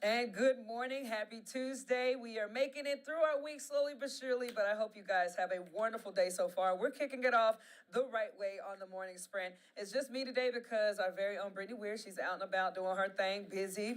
And good morning. Happy Tuesday. We are making it through our week slowly but surely, but I hope you guys have a wonderful day so far. We're kicking it off the right way on the morning sprint. It's just me today because our very own Brittany Weir, she's out and about doing her thing, busy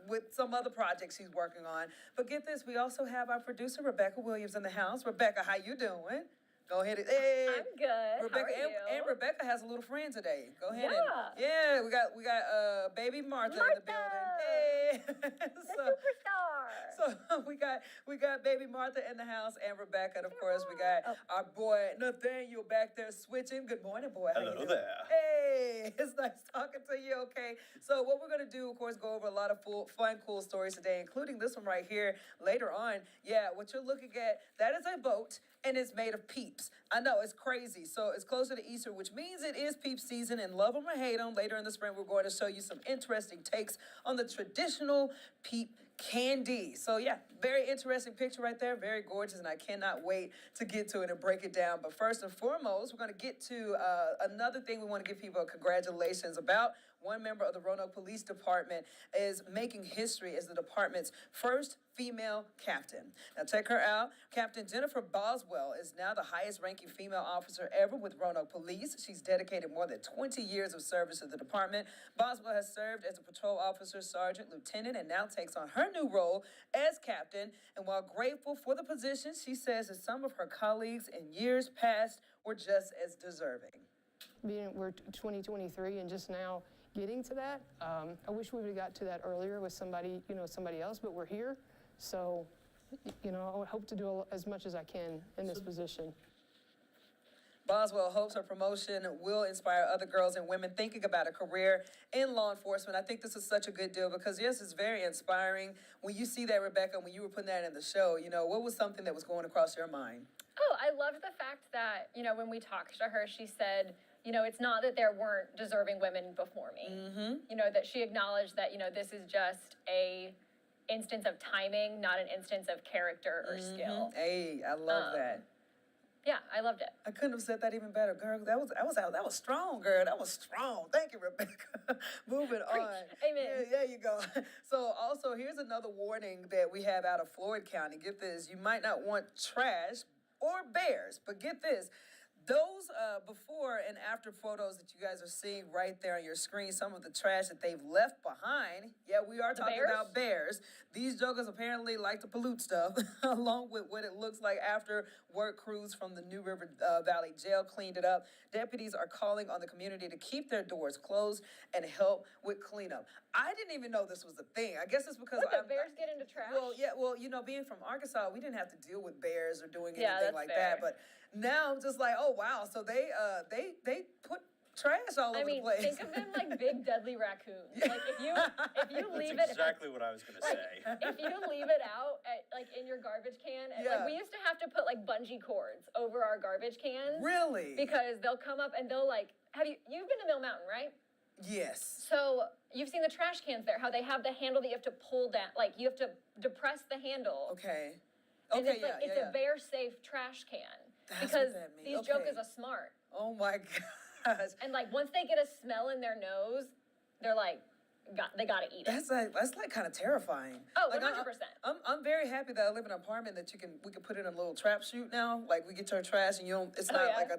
with some other projects she's working on. But get this, we also have our producer, Rebecca Williams, in the house. Rebecca, how you doing? Go ahead. Hey, I'm good. Rebecca, How are you? and Rebecca has a little friend today. Go ahead Yeah. and we got baby Martha in the building. Hey, The superstar. so we got baby Martha in the house and Rebecca, and of course we got our boy Nathaniel back there switching. Good morning, boy. How you Hello doing? there. Hey, it's nice talking to you. Okay, so what we're gonna do, of course, go over a lot of fun, cool stories today, including this one right here later on. Yeah, what you're looking at, that is a boat, and it's made of peeps. I know, it's crazy. So it's closer to Easter, which means it is peep season, and love them or hate them. Later in the spring, we're going to show you some interesting takes on the traditional peep candy. So yeah, very interesting picture right there. Very gorgeous, and I cannot wait to get to it and break it down. But first and foremost, we're going to get to another thing we want to give people congratulations about. One member of the Roanoke Police Department is making history as the department's first female captain. Now check her out. Captain Jennifer Boswell is now the highest ranking female officer ever with Roanoke Police. She's dedicated more than 20 years of service to the department. Boswell has served as a patrol officer, sergeant, lieutenant, and now takes on her new role as captain. And while grateful for the position, she says that some of her colleagues in years past were just as deserving. We're 2023 and just now getting to that. I wish we would have got to that earlier with somebody else, but we're here. So, I would hope to do as much as I can in this position. Boswell hopes her promotion will inspire other girls and women thinking about a career in law enforcement. I think this is such a good deal because, yes, it's very inspiring. When you see that, Rebecca, when you were putting that in the show, what was something that was going across your mind? Oh, I loved the fact that, when we talked to her, she said, it's not that there weren't deserving women before me. Mm-hmm. That she acknowledged that, this is just a instance of timing, not an instance of character or skill. Hey, I love that. Yeah, I loved it. I couldn't have said that even better, girl. That was strong, girl. That was strong. Thank you, Rebecca. Moving on. Amen. Yeah, there you go. So also, here's another warning that we have out of Floyd County. Get this: you might not want trash or bears, but get this. Those before and after photos that you guys are seeing right there on your screen, some of the trash that they've left behind. Yeah, we are talking about bears. These jokers apparently like to pollute stuff, along with what it looks like after work crews from the New River Valley Jail cleaned it up. Deputies are calling on the community to keep their doors closed and help with cleanup. I didn't even know this was a thing. I guess it's because the bears get into trash? Well, yeah, being from Arkansas, we didn't have to deal with bears or doing anything like that. But now I'm just like, oh wow, so they put trash all over the place. Think of them like big deadly raccoons. Like if you leave That's exactly what I was gonna say. If you leave it out in your garbage can, like we used to have to put like bungee cords over our garbage cans. Really? Because they'll come up and they'll you've been to Mill Mountain, right? Yes. So you've seen the trash cans there, how they have the handle that you have to pull down, like you have to depress the handle. Okay. And it's a bear-safe trash can. That's because what that means. These jokers are smart. Oh my gosh. And once they get a smell in their nose, they're they gotta eat it. That's kind of terrifying. Oh, 100%. I'm very happy that I live in an apartment that we can put in a little trap chute now. Like we get your trash and it's not like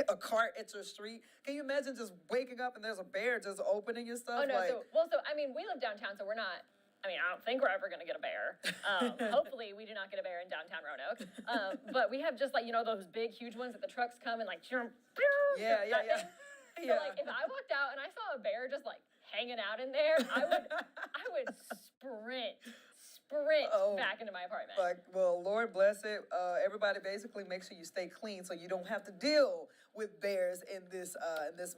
a cart, it's your street. Can you imagine just waking up and there's a bear just opening your stuff? Oh no, we live downtown, so we're not. I don't think we're ever going to get a bear. Hopefully, we do not get a bear in downtown Roanoke. But we have just those big, huge ones that the trucks come and Yeah. So if I walked out and I saw a bear just hanging out in there, I would sprint back into my apartment. Lord bless it. Everybody basically make sure you stay clean so you don't have to deal with bears in this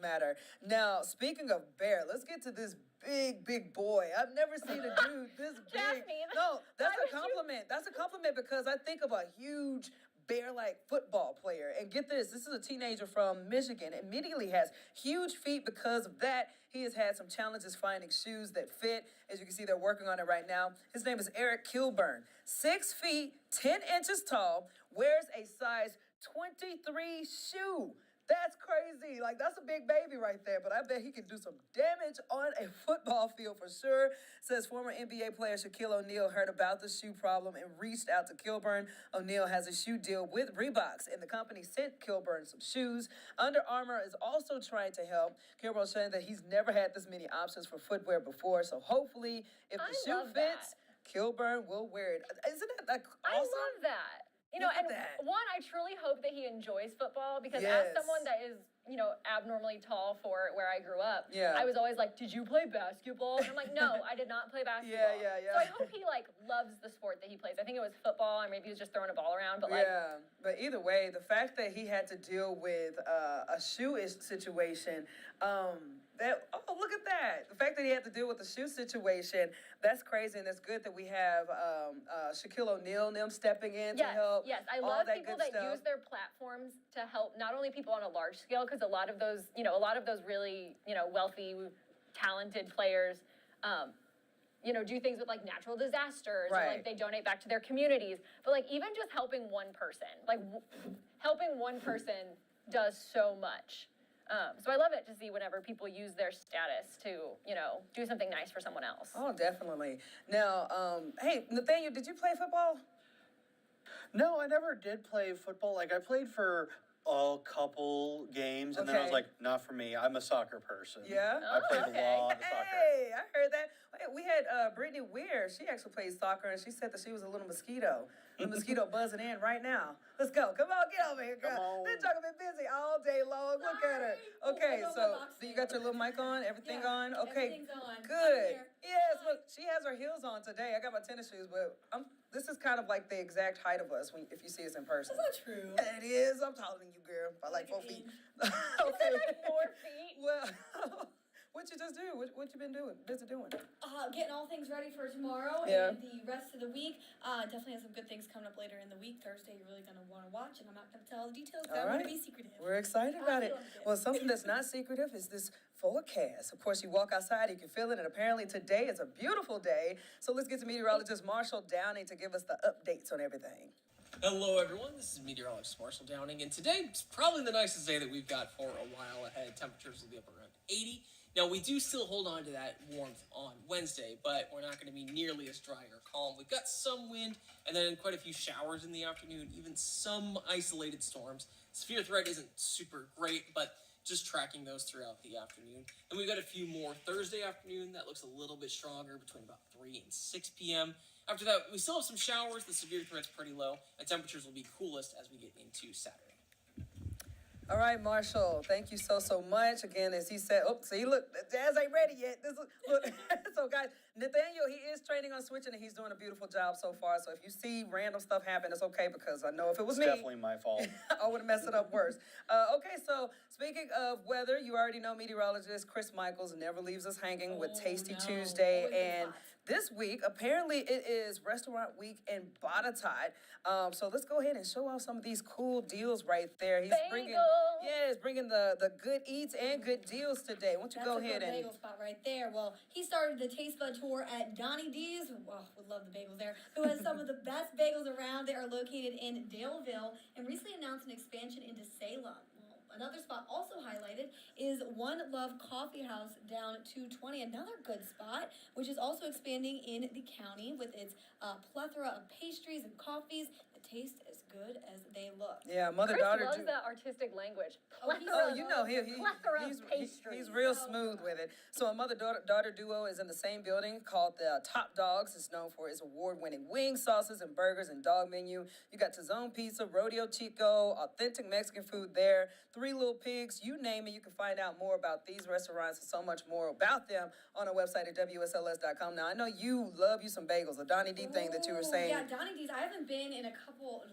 matter. Now, speaking of bear, let's get to this big boy. I've never seen a dude this big. Jasmine, no, that's a compliment. That's a compliment because I think of a huge bear-like football player. And get this is a teenager from Michigan. Immediately has huge feet because of that. He has had some challenges finding shoes that fit. As you can see, they're working on it right now. His name is Eric Kilburn. 6 feet, 10 inches tall, wears a size 23 shoe. That's crazy. Like, that's a big baby right there, but I bet he could do some damage on a football field for sure. Says former NBA player Shaquille O'Neal heard about the shoe problem and reached out to Kilburn. O'Neal has a shoe deal with Reeboks, and the company sent Kilburn some shoes. Under Armour is also trying to help. Kilburn saying that he's never had this many options for footwear before, so hopefully, if the I shoe love fits, that. Kilburn will wear it. Isn't that like I awesome? love that. Look at And that. one, I truly hope that he enjoys football because Yes. as someone that is, abnormally tall for where I grew up, Yeah. I was always like, did you play basketball? And I'm like, no, I did not play basketball. Yeah. So I hope he loves the sport that he plays. I think it was football and maybe he was just throwing a ball around, but Yeah, but either way, the fact that he had to deal with a shoe-ish situation, look at that. The fact that he had to deal with the shoe situation, that's crazy, and it's good that we have Shaquille O'Neal and them stepping in to help. Yes, I all love that people good that stuff. use their platforms to help not only people on a large scale, because a lot of those really, wealthy, talented players, do things with natural disasters, or Right. they donate back to their communities. But even just helping one person, helping one person does so much. So I love it to see whenever people use their status to, do something nice for someone else. Oh, definitely. Now, hey, Nathaniel, did you play football? No, I never did play football. Like, I played for a couple games, and then I was Okay. like, not for me. I'm a soccer person. Yeah? I played okay. a lot of soccer. Hey, I heard that. Hey, we had Brittany Weir. She actually plays soccer, and she said that she was a little mosquito. The mosquito buzzing in right now. Let's go. Come on, get over here, girl. Come on. This joke been busy all day long. Look at her. Sorry. Okay, Ooh, I know so my box do you thing. got your little mic on? Everything Yeah, on? Okay. everything's on. I'm Good. here. Yes, Hi. look, she has her heels on today. I got my tennis shoes, but this is kind of like the exact height of us if you see us in person. That's not true. Yeah, it is. I'm taller than you, girl, by like 4 feet. Inch. Okay. 4 feet. Well, what you just do? What you been doing? Busy doing? Getting all things ready for tomorrow Yeah. and the rest of the week. Definitely have some good things coming up later in the week. Thursday, you're really going to want to watch, and I'm not going to tell all the details because I All want right. to be secretive. We're excited about it. feel like it. Well, something that's not secretive is this forecast. Of course, you walk outside, you can feel it, and apparently today is a beautiful day. So let's get to meteorologist Marshall Downing to give us the updates on everything. Hello, everyone. This is meteorologist Marshall Downing, and today is probably the nicest day that we've got for a while ahead. Temperatures will be up around 80. Now, we do still hold on to that warmth on Wednesday, but we're not going to be nearly as dry or calm. We've got some wind, and then quite a few showers in the afternoon, even some isolated storms. Severe threat isn't super great, but just tracking those throughout the afternoon. And we've got a few more Thursday afternoon. That looks a little bit stronger between about 3 and 6 p.m. After that, we still have some showers. The severe threat's pretty low, and temperatures will be coolest as we get into Saturday. All right, Marshall, thank you so much. Again, as he said, see, look, Jazz ain't ready yet. Look, so guys, Nathaniel, he is training on switching, and he's doing a beautiful job so far. So if you see random stuff happen, it's okay, because I know if it was It's me, definitely my fault. I would have messed it up worse. Okay, so speaking of weather, you already know meteorologist Chris Michaels never leaves us hanging with Tasty no. Tuesday. Always good And spots. this week, apparently it is Restaurant Week in Botetourt. So let's go ahead and show off some of these cool deals right there. He's bringing the good eats and good deals today. Why don't you That's go a ahead good and bagel spot right there. Well, he started the Taste Bud Tour at Donnie D's. Well, would love the bagels there. Who has some of the best bagels around. They are located in Daleville and recently announced an expansion into Salem. Well, another spot also highlighted is One Love Coffee House down 220. Another good spot, which is also expanding in the county with its plethora of pastries and coffees that taste as good as they look. yeah, Chris mother-daughter. loves that artistic language. Oh, he's Oh, you know, Plethora of he's pastries. real smooth with it. So a mother-daughter duo is in the same building called the Top Dogs. It's known for its award-winning wings, sauces, and burgers and dog menu. You got Tizone Pizza, Rodeo Chico, authentic Mexican food there, Three Little Pigs, you name it. You can find out more about these restaurants and so much more about them on our website at WSLS.com. Now, I know you love you some bagels, the Donnie D thing that you were Ooh, saying. Yeah, Donnie D's. I haven't been in a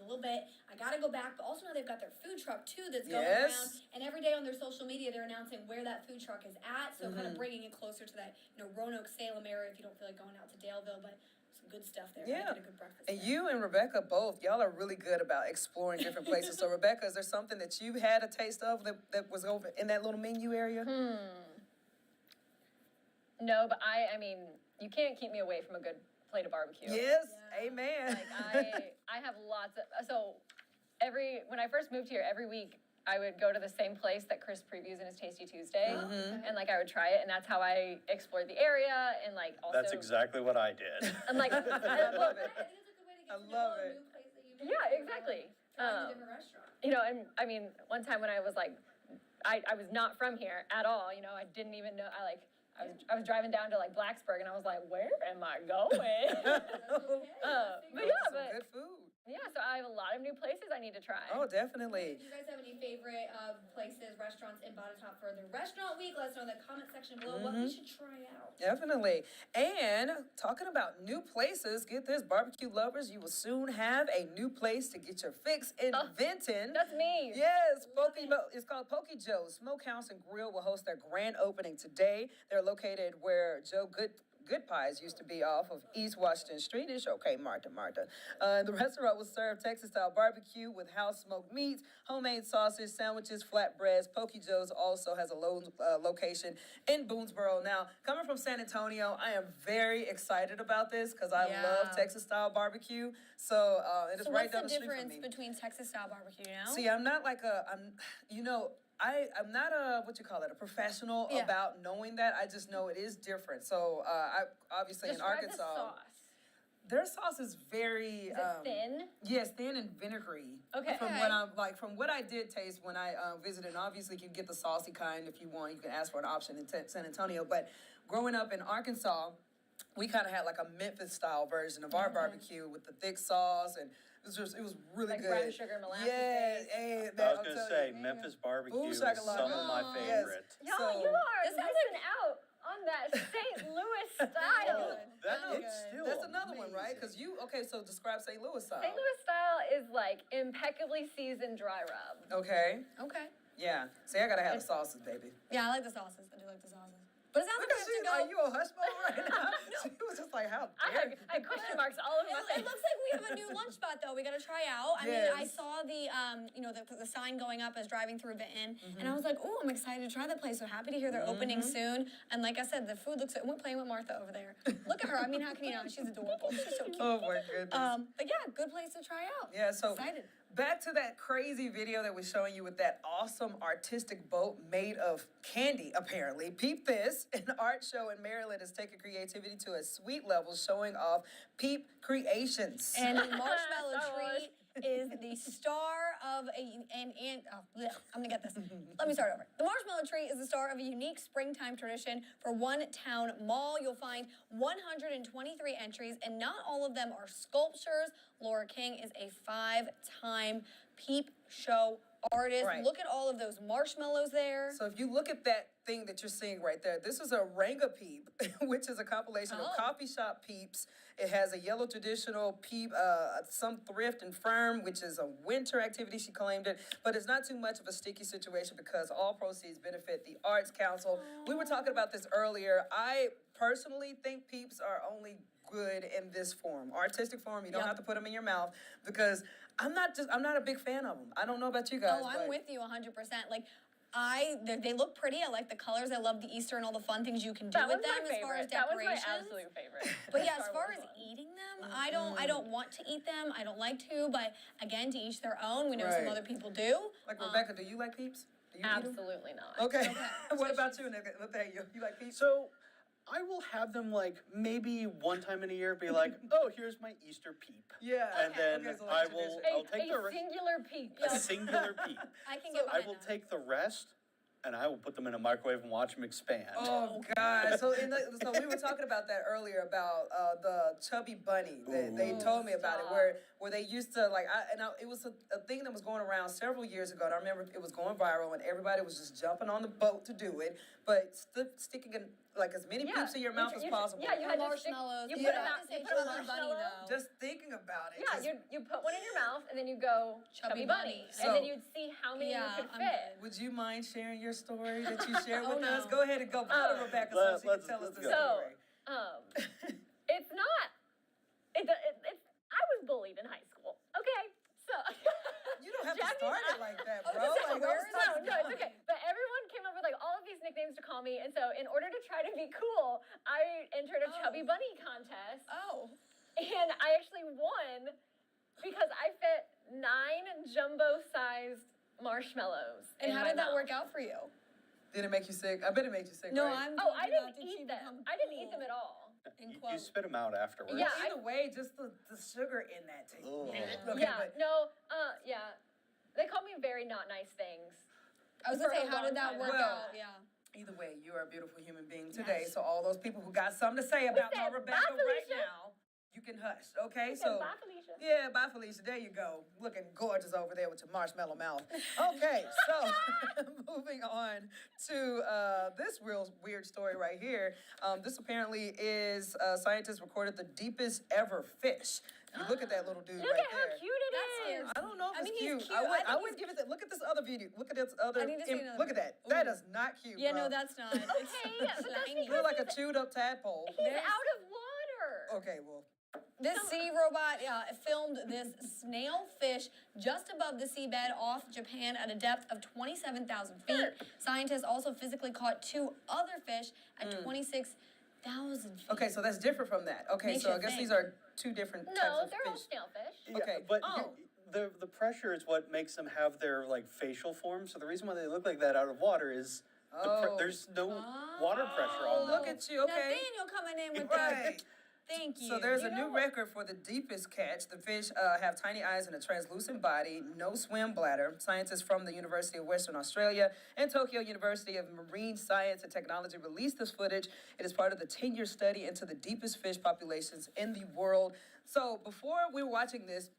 little bit. I gotta go back, but also now they've got their food truck too that's going Yes. around. And every day on their social media, they're announcing where that food truck is at. So Mm-hmm. kind of bringing it closer to that, Roanoke, Salem area if you don't feel like going out to Daleville, but some good stuff there. Yeah. Get a good breakfast. And there. you and Rebecca both, y'all are really good about exploring different places. So, Rebecca, is there something that you had a taste of that was over in that little menu area? No, but I mean, you can't keep me away from a good plate of barbecue. Yes, Yeah. amen. Like I have lots of, when I first moved here, every week I would go to the same place that Chris previews in his Tasty Tuesday, and like I would try it, and that's how I explored the area, and like also. That's exactly what I did. And like, I love it. I think it's a good way to get I to love know a it. new place that you've been Yeah, to, exactly. trying a different restaurant. you know, and I mean, one time when I was like, I was not from here at all. You know, I didn't even know. I was driving down to like Blacksburg, and I was like, where am I going? That's okay. But yeah, Some but good food. yeah, so I have a lot of new places I need to try. Oh, definitely. Do you guys have any favorite places, restaurants in Botetourt for the restaurant week? Let us know in the comment section below what we should try out. Definitely. And talking about new places, get this, barbecue lovers, you will soon have a new place to get your fix in Vinton. That's me. Yes, it's called Pok-E-Joe. Smokehouse and Grill will host their grand opening today. They're located where Joe Good Pies used to be off of East Washington Street. It's okay, Martha. The restaurant will serve Texas-style barbecue with house-smoked meats, homemade sausage, sandwiches, flatbreads. Pok-E-Joe's also has a location in Boonesboro. Now, coming from San Antonio, I am very excited about this because I love Texas-style barbecue. So it is right down the street from me. What's the difference between Texas-style barbecue, you know? See, I'm not like I'm not a professional about knowing that. I just know it is different. So I obviously Describe in Arkansas, the sauce. their sauce is very Is it thin? Yes, thin and vinegary. Okay. From what I did taste when I visited, and obviously you can get the saucy kind if you want. You can ask for an option in San Antonio. But growing up in Arkansas, we kind of had like a Memphis style version of our barbecue with the thick sauce, and it was really Like good. brown sugar molasses Yeah, taste. hey, I was gonna say Memphis barbecue is some shakalaka. of my Yes. favorite. Y'all, So- you are This sounds missing out on that St. Louis style. It's still That's another one, right? amazing. Because so describe St. Louis style. St. Louis style is like impeccably seasoned dry rub. Okay. Okay. Yeah. See, I gotta have the sauces, baby. Yeah, I like the sauces. I do like the sauces. But it sounds Look like at we have to Are go. you a hush mode right now? She was just like, how I dare had question marks all over my It face. looks like we have a new lunch spot though. We got to try out. I mean, I Yes. saw the the sign going up as driving through Vinton, and I was like, oh, I'm excited to try that place. So happy to hear they're opening soon. And like I said, the food looks. We're playing with Martha over there. Look at her. I mean, how can you not? She's adorable. She's so cute. Oh my goodness. But yeah, good place to try out. Yeah, so Excited. back to that crazy video that we're showing you with that awesome artistic boat made of candy, apparently. Peep this. An art show in Maryland is taking creativity to a sweet level, showing off Peep Creations. And the marshmallow That was- treat is the star of I'm gonna get this. Let me start over. The marshmallow treat is the star of a unique springtime tradition for One Town Mall. You'll find 123 entries, and not all of them are sculptures. Laura King is a 5-time Peep Show artist. Right. Look at all of those marshmallows there. So if you look at that thing that you're seeing right there, this is a Ranga Peep, which is a compilation of coffee shop peeps. It has a yellow traditional peep, some thrift and firm, which is a winter activity, she claimed it. But it's not too much of a sticky situation because all proceeds benefit the Arts Council. We were talking about this earlier. I personally think peeps are only good in this form, artistic form. You don't have to put them in your mouth because I'm not a big fan of them. I don't know about you guys. Oh, I'm but with you 100%. Like, they look pretty. I like the colors. I love the Easter and all the fun things you can do That with one's them my as far as favorite. That one's decorations. my absolute favorite. But yeah, as Star far Wars as one. eating them, I don't want to eat them. I don't like to, but again, to each their own. We know some Right. other people do. Like Rebecca, do you like peeps? Do you eat 'em? Absolutely not. Okay. What about you, Nick? What the hell, you like peeps? So I will have them like maybe one time in a year be like, oh, here's my Easter peep. Yeah. And then Okay, so like tradition. I'll take the singular peep. a singular peep. I can get I behind will that. take the rest and I will put them in a microwave and watch them expand. Oh God! So so we were talking about that earlier about the chubby bunny. They told me about it where they used to it was a thing that was going around several years ago. And I remember it was going viral and everybody was just jumping on the boat to do it, but sticking in like as many peeps in your mouth as possible. Yeah, you had to stick, Marshmallows. you You put don't it have out, to say you put a chubby bunny, marshmallow. though. Just thinking about it. Yeah, just- you put one in your mouth and then you go Chubby chubby bunny, bunny. and So- then you'd see how many Yeah, you could I'm fit. good. Would you mind sharing your story that you shared Oh, with us? no. Go ahead and go to Rebecca so she can let's- tell us let's the go. story. It's not. It's. I was bullied in high school. Okay, so. You don't have to Jackie's start it out. like that, I was bro. gonna say, Like, where don't is start No, it's okay. But everyone came up with like all of these nicknames to call me, and so in order to try to be cool, I entered a chubby bunny contest, Oh. and I actually won because I fit 9 jumbo-sized marshmallows. And in how my did that mouth. work out for you? Did it make you sick? I bet it made you sick, No, right? I'm. Oh, I talking about, didn't did she eat them. become I didn't eat cool? them at all. In You quote. spit them out afterwards. Yeah, Either way, just the sugar in that taste. Ugh. Okay, yeah, but no, yeah. They call me very not nice things. I was gonna for say, a how long did that time. work Well, out? Yeah. either way, you are a beautiful human being today. Yes. So all those people who got something to say about my said, Rebecca "Bye, right Felicia." now, you can hush, okay? I said, So bye, Felicia. yeah, bye Felicia. There you go. Looking gorgeous over there with your marshmallow mouth. Okay, so moving on to this real weird story right here. This apparently is scientists recorded the deepest ever fish. You look at that little dude Look right at how there. cute it That's is. scary. I don't know if I it's mean, he's cute. cute. I would, I think would give it that. Look at this other video. Look at this other. I need to see another look at video. that. That Ooh. is not cute. Yeah, bro. no, that's not. Okay, but that's slimy. You look like a chewed up tadpole. He's out of water. Okay, well, This sea robot filmed this snail fish just above the seabed off Japan at a depth of 27,000 feet. Scientists also physically caught two other fish at 26,000 feet. okay, so that's different from that. Okay, Makes so you I guess think. these are two different types No, of they're all fish. snailfish. Yeah, Okay. but Oh. the pressure is what makes them have their like facial form. So the reason why they look like that out of water is Oh. there's no water pressure on them. Look at you, okay. Nathaniel coming in with Right. the. Thank you. So there's You a know new what- record for the deepest catch. The fish have tiny eyes and a translucent body, no swim bladder. Scientists from the University of Western Australia and Tokyo University of Marine Science and Technology released this footage. It is part of the 10-year study into the deepest fish populations in the world. So before we were watching this,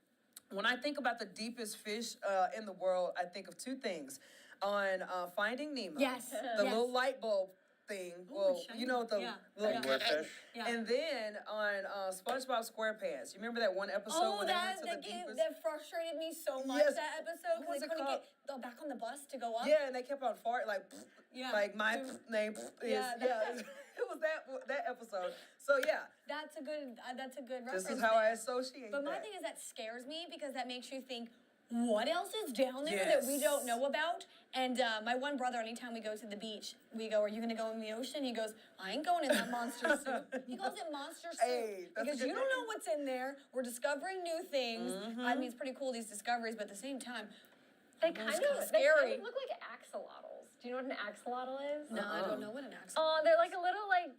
when I think about the deepest fish in the world, I think of two things. On Finding Nemo, Yes. the Yes. little light bulb thing. Well, you know the Yeah. little Anglerfish. Yeah. and then on SpongeBob SquarePants, you remember that one episode Oh, when that they went to the deepest? that frustrated me so much. Yes. That episode What because was they it couldn't called? get back on the bus to go up. Yeah, and they kept on farting like, Yeah. like my name is Yeah, It was that episode. So yeah, That's a good. That's a good reference. this is how I there. associate. But my that. thing is that scares me because that makes you think, what else is down there that we Yes. don't know about? And my one brother, anytime we go to the beach, we go, "Are you gonna go in the ocean?" He goes, "I ain't going in that monster suit." He calls it monster suit Hey, that's a because good you don't know name. what's in there. We're discovering new things. Mm-hmm. I mean, it's pretty cool these discoveries, but at the same time, They kind kinda of scary. look like axolotls. Do you know what an axolotl is? no, I don't know what an accent. Oh, they're like a little like,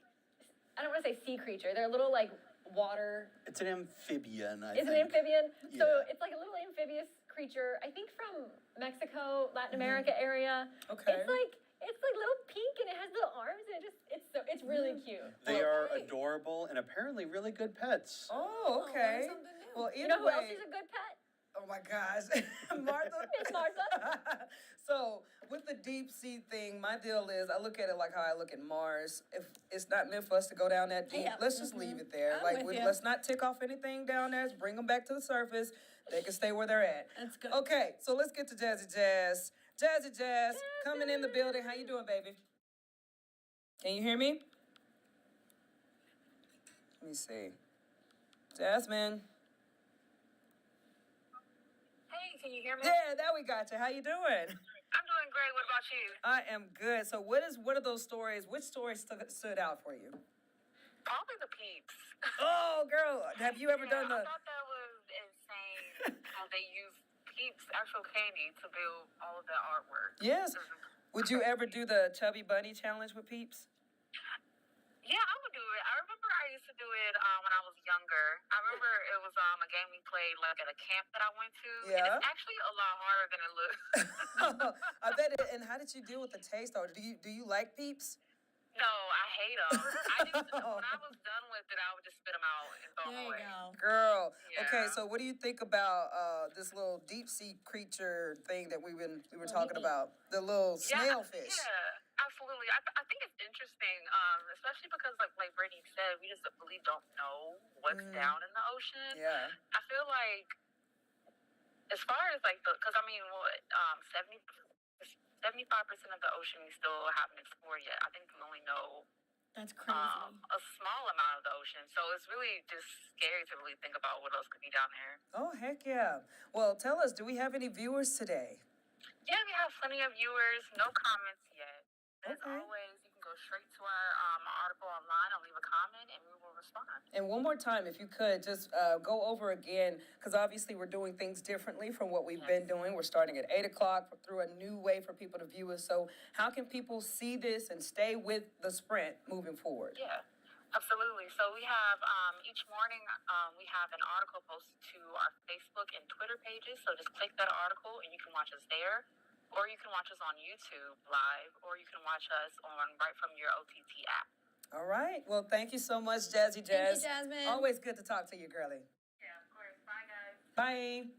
I don't want to say sea creature. They're a little like water. It's an amphibian. I Is think. an amphibian. So Yeah. it's like a little amphibious creature. I think from Mexico, Latin America area. Okay. It's like little pink and it has little arms and it's really cute. They are Okay. adorable and apparently really good pets. Oh, okay. learn something new. Well, either You know who way. else is a good pet? Oh my gosh, Martha. Miss Martha. So with the deep sea thing, my deal is I look at it like how I look at Mars. If it's not meant for us to go down that deep, Yeah. let's just leave it there. I'm like with ya. let's not tick off anything down there. Let's bring them back to the surface. They can stay where they're at. That's good. Okay, so let's get to Jazzy Jazz. Jazzy Jazz, coming in the building. How you doing, baby? Can you hear me? Let me see. Jasmine. Hey, can you hear me? Yeah, there we got you. How you doing? I'm doing great. What about you? I am good. So what are those stories? Which story stood out for you? Probably the peeps. Oh, girl, have you ever done I the? thought that was insane how they use peeps, actual candy, to build all of that artwork. Yes. Would you ever do the Chubby Bunny challenge with Peeps? Yeah, I would do it. I remember I used to do it when I was younger. I remember it was a game we played like at a camp that I went to. And Yeah. it's actually a lot harder than it looks. I bet it. And how did you deal with the taste? Or do you like Peeps? No, I hate them. When I was done with it, I would just spit them out and throw There them you away. go. Girl. Yeah. Okay, so what do you think about this little deep sea creature thing that we were talking about? The little snail fish. Yeah, absolutely. I think it's interesting, especially because, like Brittany said, we just really don't know what's down in the ocean. Yeah. I feel like, as far as because I mean, 75% of the ocean we still haven't explored yet. I think we only know That's crazy. a small amount of the ocean. So it's really just scary to really think about what else could be down there. Oh, heck yeah. Well, tell us, do we have any viewers today? Yeah, we have plenty of viewers. No comments yet. As Okay. always, you can go go straight to our article online and leave a comment, and we will respond. And one more time, if you could, just go over again, because obviously we're doing things differently from what we've been doing. We're starting at 8 o'clock through a new way for people to view us. So how can people see this and stay with the sprint moving forward? Yeah, absolutely. So we have each morning we have an article posted to our Facebook and Twitter pages. So just click that article and you can watch us there, or you can watch us on YouTube live, or you can watch us on right from your OTT app. All right. Well, thank you so much, Jazzy Jazz. Thank you, Jasmine. Always good to talk to you, girlie. Yeah, of course. Bye, guys. Bye.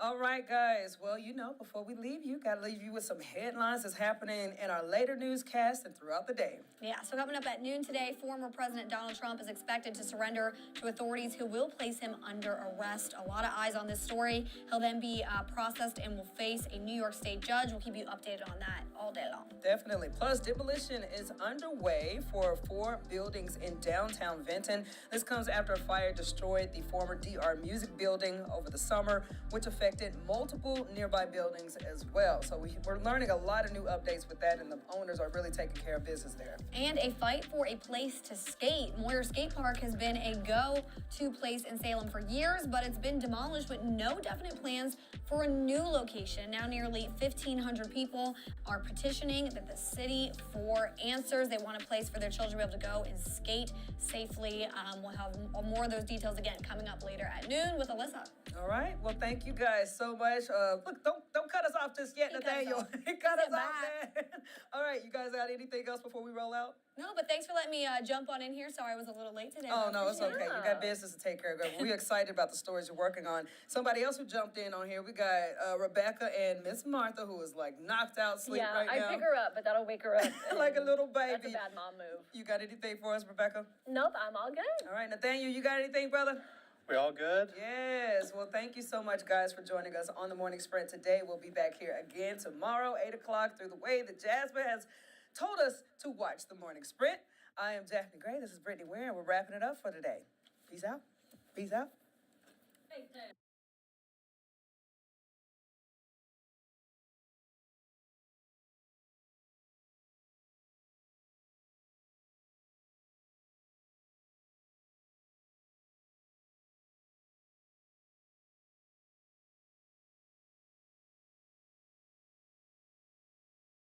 All right, guys. Well, before we leave you, got to leave you with some headlines that's happening in our later newscast and throughout the day. Yeah, so coming up at noon today, former President Donald Trump is expected to surrender to authorities who will place him under arrest. A lot of eyes on this story. He'll then be processed and will face a New York State judge. We'll keep you updated on that all day long. Definitely. Plus, demolition is underway for 4 buildings in downtown Vinton. This comes after a fire destroyed the former DR Music Building over the summer, which affected multiple nearby buildings as well. So we're learning a lot of new updates with that, and the owners are really taking care of business there. And a fight for a place to skate. Moyer Skate Park has been a go-to place in Salem for years, but it's been demolished with no definite plans for a new location. Now nearly 1,500 people are petitioning that the city for answers. They want a place for their children to be able to go and skate safely. We'll have more of those details again coming up later at noon with Alyssa. All right. Well, thank you guys so much. Look, don't cut us off just yet, He cut us Nathaniel. off. He cut us Sit off, back. man. All right. You guys got anything else before we roll out? No, but thanks for letting me jump on in here. Sorry I was a little late today. Oh, but no, it's appreciate okay. it. You got business to take care of. We're excited about the stories you're working on. Somebody else who jumped in on here, we got Rebecca and Miss Martha, who is like knocked out sleep Yeah, right now. I pick her up, but that'll wake her up. Like a and little That's a baby. bad mom move. You got anything for us, Rebecca? Nope, I'm all good. All right, Nathaniel, you got anything, brother? We all good? Yes. Well, thank you so much, guys, for joining us on the Morning Sprint today. We'll be back here again tomorrow, 8 o'clock, through the way that Jasmine has told us to watch the Morning Sprint. I am Daphne Gray. This is Brittany Ware, and we're wrapping it up for today. Peace out. Peace out.